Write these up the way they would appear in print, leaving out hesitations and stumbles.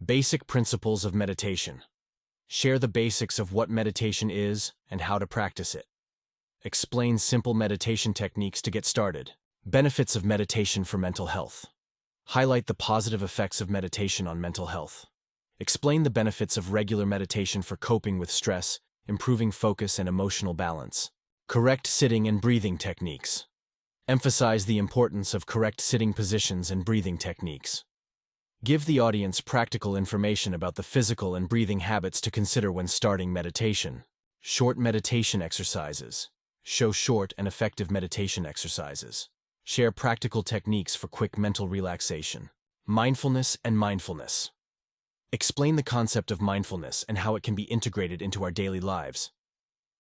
Basic principles of meditation. Share the basics of what meditation is and how to practice it. Explain simple meditation techniques to get started. Benefits of meditation for mental health. Highlight the positive effects of meditation on mental health. Explain the benefits of regular meditation for coping with stress, improving focus and emotional balance. Correct sitting and breathing techniques. Emphasize the importance of correct sitting positions and breathing techniques. Give the audience practical information about the physical and breathing habits to consider when starting meditation. Short meditation exercises. Show short and effective meditation exercises. Share practical techniques for quick mental relaxation. Mindfulness and mindfulness. Explain the concept of mindfulness and how it can be integrated into our daily lives.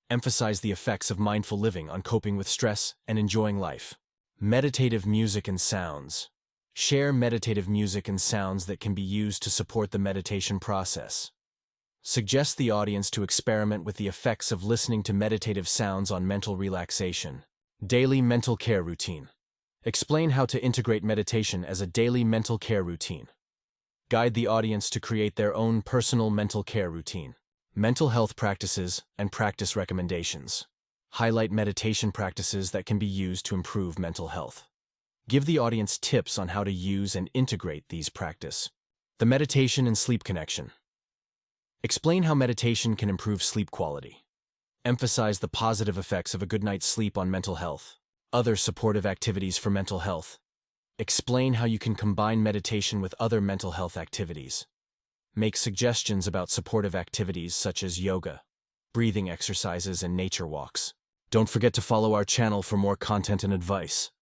Emphasize the effects of mindful living on coping with stress and enjoying life. Meditative music and sounds. Share meditative music and sounds that can be used to support the meditation process. Suggest the audience to experiment with the effects of listening to meditative sounds on mental relaxation. Daily mental care routine. Explain how to integrate meditation as a daily mental care routine. Guide the audience to create their own personal mental care routine. Mental health practices and practice recommendations. Highlight meditation practices that can be used to improve mental health. Give the audience tips on how to use and integrate these practices. The meditation and sleep connection. Explain how meditation can improve sleep quality. Emphasize the positive effects of a good night's sleep on mental health. Other supportive activities for mental health. Explain how you can combine meditation with other mental health activities. Make suggestions about supportive activities such as yoga, breathing exercises, and nature walks. Don't forget to follow our channel for more content and advice.